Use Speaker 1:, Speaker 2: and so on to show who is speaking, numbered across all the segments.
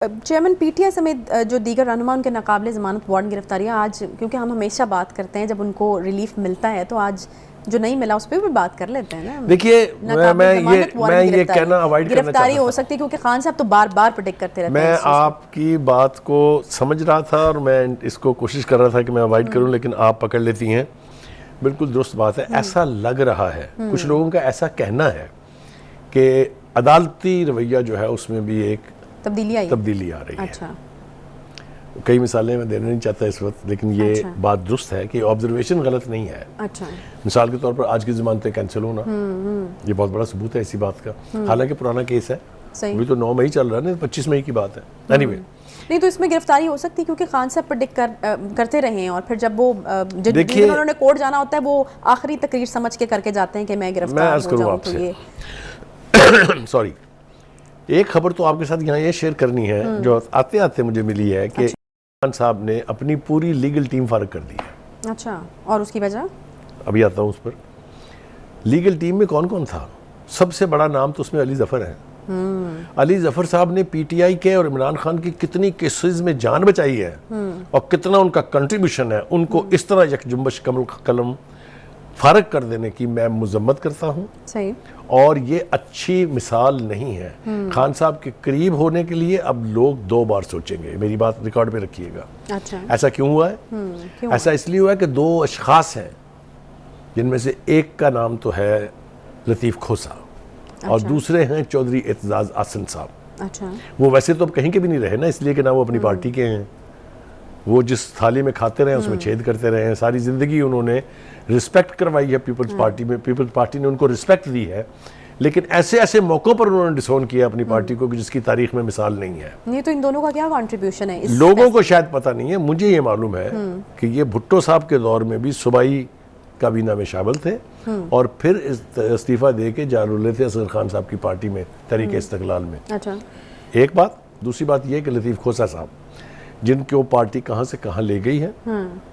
Speaker 1: Chairman PTI समेत जो दीगर रहनुमा उनके नाकाबिले ज़मानत वारंट गिरफ्तारियाँ आज, क्योंकि हम हमेशा बात करते हैं जब उनको रिलीफ मिलता है, तो आज जो नहीं मिला उस पर भी बात कर लेते हैं ना।
Speaker 2: देखिए मैं ये कहना अवॉइड करना
Speaker 1: गिरफ्तारी हो सकती है क्योंकि खान साहब तो बार बार प्रेडिक्ट करते रहते हैं।
Speaker 2: मैं आपकी बात को समझ रहा था और मैं इसको कोशिश कर रहा था कि मैं अवॉइड करूं, लेकिन आप पकड़ लेती हैं। बिल्कुल दुरुस्त बात है। ऐसा लग रहा है, कुछ लोगों का ऐसा कहना है कि अदालती रवैया जो है उसमें भी एक तब्दीली आ रही है।
Speaker 1: अच्छा।
Speaker 2: कई मिसालें मैं देना नहीं चाहता इस वक्त, लेकिन ये बात दुरुस्त है कि ऑब्जर्वेशन गलत नहीं है।
Speaker 1: अच्छा। मिसाल
Speaker 2: के तौर पर आज की ज़मानतें कैंसिल होना, ये बहुत बड़ा सबूत है इसी बात का। हालांकि पुराना केस है, अभी तो 9 मई चल रहा है, 25 मई की बात है। एनीवे
Speaker 1: नहीं तो इसमें गिरफ्तारी हो सकती है क्योंकि खान साहब प्रेडिक्ट करते रहे हैं और फिर जब वो देखिए उन्होंने कोर्ट जाना होता है वो आखिरी तकरीर समझ के करके जाते हैं कि मैं गिरफ्तार हो जाऊं। तो ये सॉरी,
Speaker 2: एक खबर तो आपके साथ यहाँ ये शेयर करनी है जो आते आते मुझे मिली है कि खान साहब ने अपनी पूरी लीगल टीम फारग कर दी है।
Speaker 1: अच्छा, और उसकी वजह?
Speaker 2: अभी आता हूँ उस पर। लीगल टीम में कौन कौन था? सबसे बड़ा नाम तो उसमें अली जफर है। अली जफर साहब ने पीटीआई के और इमरान खान की कितनी केसेस में जान बचाई है और कितना उनका कंट्रीब्यूशन है, उनको इस तरह यकजुम्बश कलम फारग कर देने की मैं मुजम्मत करता हूँ।
Speaker 1: सही।
Speaker 2: और ये अच्छी मिसाल नहीं है। खान साहब के करीब होने के लिए अब लोग 2 बार सोचेंगे। मेरी बात रिकॉर्ड पे रखिएगा।
Speaker 1: अच्छा।
Speaker 2: ऐसा क्यों हुआ है? ऐसा इसलिए हुआ है कि 2 अशखास हैं जिनमें से एक का नाम तो है लतीफ़ खोसा। अच्छा। और दूसरे हैं चौधरी एतजाज़ आसन साहब।
Speaker 1: अच्छा।
Speaker 2: वो वैसे तो अब कहीं के भी नहीं रहे ना, इसलिए कि ना वो अपनी पार्टी के हैं। वो जिस थाली में खाते रहे उसमें छेद करते रहे हैं। सारी ज़िंदगी उन्होंने रिस्पेक्ट करवाई है पीपल्स पार्टी में, पीपल्स पार्टी ने उनको रिस्पेक्ट दी है, लेकिन ऐसे ऐसे मौक़ों पर उन्होंने डिसोन किया अपनी पार्टी को जिसकी तारीख में मिसाल नहीं है।
Speaker 1: नहीं तो इन दोनों का क्या कंट्रीब्यूशन है?
Speaker 2: लोगों को शायद पता नहीं है, मुझे ये मालूम है कि ये भुट्टो साहब के दौर में भी सूबाई काबीना में शामिल थे और फिर इस्तीफ़ा दे के जा रुले थे असगर खान साहब की पार्टी में, तहरीक इस्तक़लाल में।
Speaker 1: अच्छा।
Speaker 2: एक बात। दूसरी बात यह कि लतीफ़ खोसा साहब जिनको पार्टी कहाँ से कहाँ ले गई है,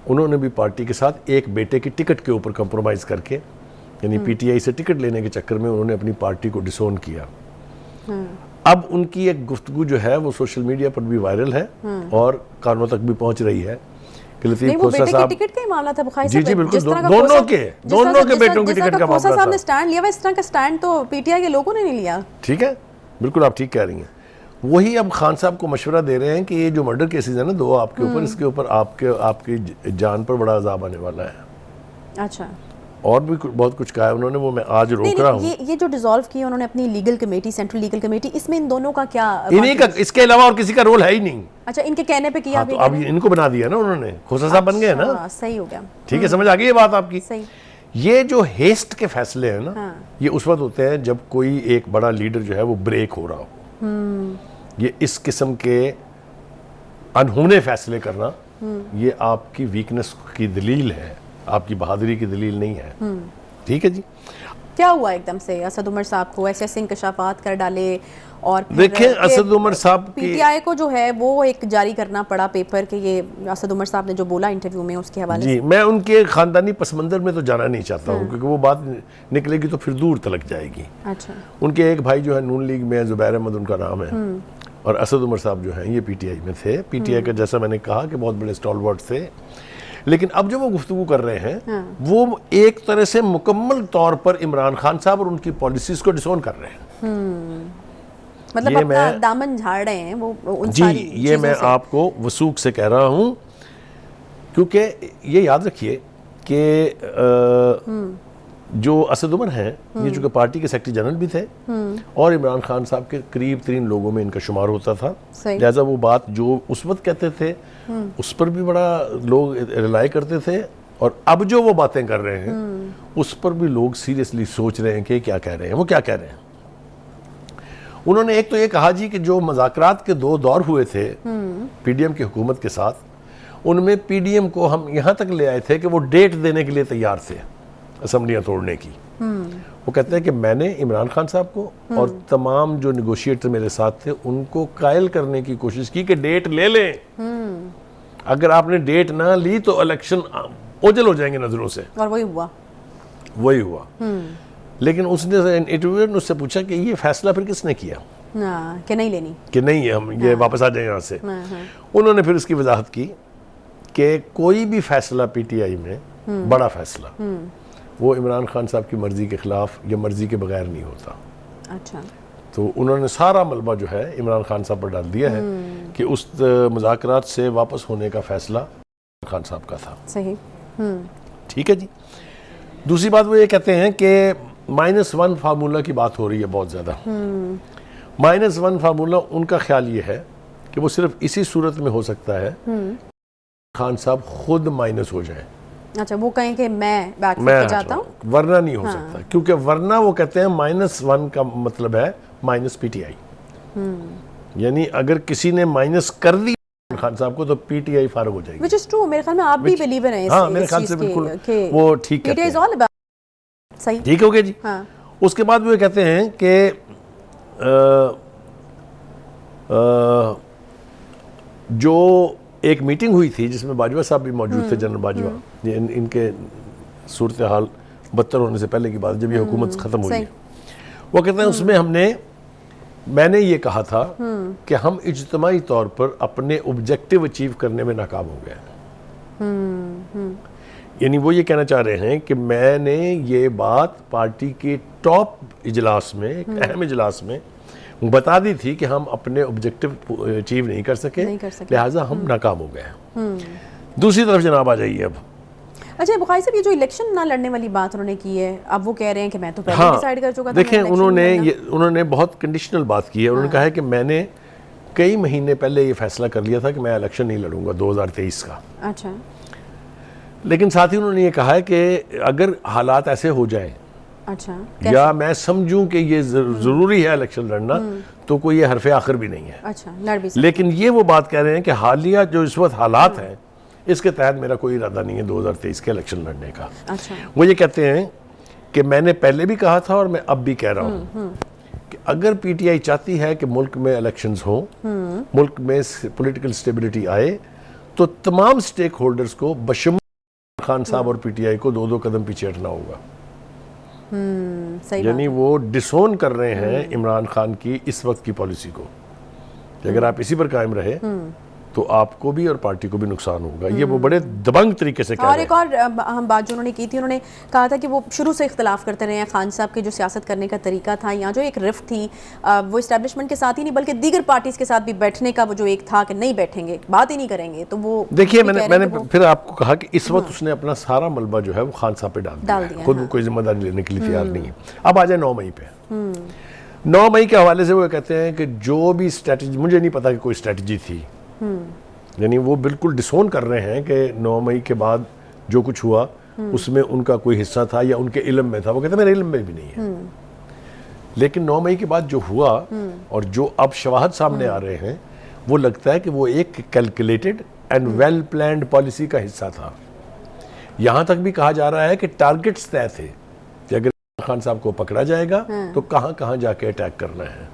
Speaker 2: उन्होंने भी पार्टी के साथ एक बेटे की टिकट के ऊपर कंप्रोमाइज़ करके, यानी पीटीआई से टिकट लेने के चक्कर में उन्होंने अपनी पार्टी को डिसोन किया। अब उनकी एक गुफ्तगू जो है वो सोशल मीडिया पर भी वायरल है और कानों तक भी पहुंच रही है कि लतीफ़ खोसा साहब
Speaker 1: टिकट का ही मामला था।
Speaker 2: जी बिल्कुल, दोनों के बेटों की टिकट का मामला था।
Speaker 1: साहब ने स्टैंड लिया, इस तरह का स्टैंड तो पीटीआई के लोगों ने नहीं लिया।
Speaker 2: ठीक है, बिल्कुल आप ठीक कह रही हैं। वही अब खान साहब को मशवरा दे रहे हैं कि ये जो मर्डर केसेस है ना 2 आपके ऊपर, इसके ऊपर आपकी जान पर बड़ा अजाब आने वाला है।
Speaker 1: अच्छा।
Speaker 2: और भी बहुत कुछ कहा है उन्होंने, वो मैं आज रोक रहा हूँ।
Speaker 1: ये जो डिसॉल्व किया उन्होंने अपनी legal committee, central legal committee, इसमें इन दोनों का क्या?
Speaker 2: इन्हीं का, इसके अलावा और किसी का रोल है ही नहीं।
Speaker 1: अच्छा, इनके कहने पे किया।
Speaker 2: हाँ, तो अब इनको बना दिया ना उन्होंने, खोसा साहब बन गए ना।
Speaker 1: सही हो गया।
Speaker 2: ठीक है, समझ आ गई ये बात आपकी।
Speaker 1: सही।
Speaker 2: ये जो हेस्ट के फैसले हैं ना, ये उस वक्त होते हैं जब कोई एक बड़ा लीडर जो है वो ब्रेक हो रहा हो। ये इस किस्म के अनहोने फैसले करना, ये आपकी वीकनेस की दलील है, आपकी बहादुरी की दलील नहीं है। ठीक है जी।
Speaker 1: क्या हुआ एकदम से असद उमर साहब को ऐसे इंकशाफात कर डाले? और
Speaker 2: देखें असद उमर साहब
Speaker 1: पीटीआई को जो है वो एक जारी करना पड़ा पेपर कि ये असद उमर साहब ने जो बोला इंटरव्यू में उसके हवाले
Speaker 2: जी। मैं उनके खानदानी पसमंदर में तो जाना नहीं चाहता हूँ क्योंकि वो बात निकलेगी तो फिर दूर तलक जाएगी।
Speaker 1: अच्छा।
Speaker 2: उनके एक भाई जो है नून लीग में, जुबैर अहमद उनका नाम है, और असद उमर साहब जो हैं ये पीटीआई में थे। पीटीआई का जैसा मैंने कहा कि बहुत बड़े स्टॉलवर्ड थे, लेकिन अब जो वो गुफ्तगू कर रहे हैं वो एक तरह से मुकम्मल तौर पर इमरान खान साहब और उनकी पॉलिसीज को डिसोन कर रहे हैं।
Speaker 1: मतलब अपना दामन झाड़ रहे हैं वो उन
Speaker 2: जी। ये मैं आपको वसूख से कह रहा हूँ क्योंकि ये याद रखिए कि जो असद उमर हैं ये चूँकि पार्टी के सेक्रेटरी जनरल भी थे और इमरान खान साहब के करीब 3 लोगों में इनका शुमार होता था। लिहाजा वो बात जो उस वक्त कहते थे उस पर भी बड़ा लोग रिलाई करते थे, और अब जो वो बातें कर रहे हैं उस पर भी लोग सीरियसली सोच रहे हैं कि क्या कह रहे हैं, वो क्या कह रहे हैं। उन्होंने एक तो ये कहा जी कि जो मुज़ाकरात के 2 दौर हुए थे पीडीएम की हुकूमत के साथ, उनमें पीडीएम को हम यहाँ तक ले आए थे कि वो डेट देने के लिए तैयार थे असम्बलियाँ तोड़ने की। वो कहते हैं कि मैंने इमरान खान साहब को और तमाम जो निगोशिएटर मेरे साथ थे उनको कायल करने की कोशिश की कि डेट ले लें। अगर आपने डेट ना ली तो इलेक्शन ओझल हो जाएंगे नजरों से।
Speaker 1: और वही हुआ।
Speaker 2: लेकिन उसने इंटरव्यूअर ने उससे पूछा कि ये फैसला फिर किसने किया?
Speaker 1: कि नहीं लेनी,
Speaker 2: कि नहीं हम ये वापस आ जाए यहाँ से। उन्होंने फिर इसकी वजाहत की कि कोई भी फैसला पीटीआई में, बड़ा फैसला, वो इमरान खान साहब की मर्जी के खिलाफ या मर्जी के बगैर नहीं होता।
Speaker 1: अच्छा।
Speaker 2: तो उन्होंने सारा मलबा जो है इमरान खान साहब पर डाल दिया है कि उस मुज़ाकरात से वापस होने का फैसला खान साहब का था।
Speaker 1: सही।
Speaker 2: ठीक है जी। दूसरी बात वो ये कहते हैं कि -1 फार्मूला की बात हो रही है बहुत ज़्यादा। -1 फार्मूला उनका ख्याल ये है कि वो सिर्फ इसी सूरत में हो सकता है खान साहब खुद माइनस हो जाए।
Speaker 1: अच्छा, वो कहें कि मैं बैक पे जाता हूँ,
Speaker 2: वरना नहीं हो सकता, क्योंकि वरना वो कहते हैं -1 का मतलब है माइनस पीटीआई। यानी अगर किसी ने माइनस कर दी खान साहब को तो पीटीआई फारग हो जाएगी।
Speaker 1: Which is true, मेरे ख्याल में आप भी बिलीवर हैं
Speaker 2: हाँ, मेरे ख्याल से बिल्कुल वो ठीक कहते हैं।
Speaker 1: PTI is all about सही।
Speaker 2: ठीक हो गया जी।
Speaker 1: हाँ।
Speaker 2: उसके बाद वो कहते हैं कि जो एक मीटिंग हुई थी जिसमें बाजवा साहब भी मौजूद थे, जनरल बाजवा, ये इनके सूरत हाल बदतर होने से पहले की बात, जब ये हुकूमत ख़त्म हुई है, वो कहते हैं उसमें मैंने ये कहा था कि हम इज्तिमाई तौर पर अपने ऑब्जेक्टिव अचीव करने में नाकाम हो गए। यानी वो ये कहना चाह रहे हैं कि मैंने ये बात पार्टी के टॉप इजलास में, एक अहम इजलास में बता दी थी कि हम अपने ऑब्जेक्टिव अचीव नहीं कर सके, लिहाजा हम नाकाम हो गए। दूसरी तरफ जनाब आ जाइए अब।
Speaker 1: अच्छा बुखारी साहब, ये जो इलेक्शन ना लड़ने वाली बात उन्होंने की है, अब वो कह रहे हैं कि मैं तो पहले डिसाइड कर चुका था।
Speaker 2: देखें, उन्होंने बहुत कंडीशनल बात की है। उन्होंने कहा है कि मैंने कई महीने पहले ये फैसला कर लिया था कि मैं इलेक्शन नहीं लड़ूंगा 2023 का।
Speaker 1: अच्छा।
Speaker 2: लेकिन साथ ही उन्होंने ये कहा है कि अगर हालात ऐसे हो जाएं,
Speaker 1: अच्छा,
Speaker 2: या मैं समझूं कि ये जरूरी है इलेक्शन लड़ना, तो कोई ये हरफ आखिर भी नहीं है।
Speaker 1: अच्छा, लड़ भी।
Speaker 2: लेकिन ये वो बात कह रहे हैं कि हालिया जो इस वक्त हालात हैं, इसके तहत मेरा कोई इरादा नहीं है 2023 के इलेक्शन लड़ने का।
Speaker 1: अच्छा।
Speaker 2: वो ये कहते हैं कि मैंने पहले भी कहा था और मैं अब भी कह रहा हूँ कि अगर पीटीआई चाहती है कि मुल्क में इलेक्शंस हों, मुल्क में पॉलिटिकल स्टेबिलिटी आए, तो तमाम स्टेक होल्डर्स को बशमूल खान साहब और पीटीआई को 2-2 कदम पीछे हटना होगा। यानी वो डिसोन कर रहे हैं इमरान खान की इस वक्त की पॉलिसी को कि अगर आप इसी पर कायम रहे तो आपको भी और पार्टी को भी नुकसान होगा। ये वो बड़े दबंग तरीके से कह रहे हैं।
Speaker 1: और एक और हम बात जो उन्होंने की थी, उन्होंने कहा था कि वो शुरू से इख्तलाफ करते रहे हैं खान साहब के जो सियासत करने का तरीका था, या जो एक रिफ्ट थी वो इस्टेब्लिशमेंट के साथ ही नहीं बल्कि दीगर पार्टीज के साथ भी बैठने का वो जो एक था कि नहीं बैठेंगे, बात ही नहीं करेंगे। तो वो देखिए,
Speaker 2: मैंने फिर आपको कहा कि इस वक्त उसने अपना सारा मलबा जो है वो खान साहब पे डाल दिया, खुद कोई जिम्मेदारी लेने के लिए तैयार नहीं है। अब आ जाए 9 मई पे। 9 मई के हवाले से वो कहते हैं कि जो भी स्ट्रेटजी, मुझे नहीं पता कि कोई स्ट्रेटजी थी, यानी वो बिल्कुल डिसोन कर रहे हैं कि 9 मई के बाद जो कुछ हुआ उसमें उनका कोई हिस्सा था या उनके इल्म में था। वो कहते हैं मेरे इल्म में भी नहीं है। लेकिन 9 मई के बाद जो हुआ और जो अब शवाहद सामने आ रहे हैं, वो लगता है कि वो एक calculated and well planned policy का हिस्सा था। यहाँ तक भी कहा जा रहा है कि टारगेट्स तय थे कि अगर खान साहब को पकड़ा जाएगा तो कहाँ कहाँ जाके अटैक करना है।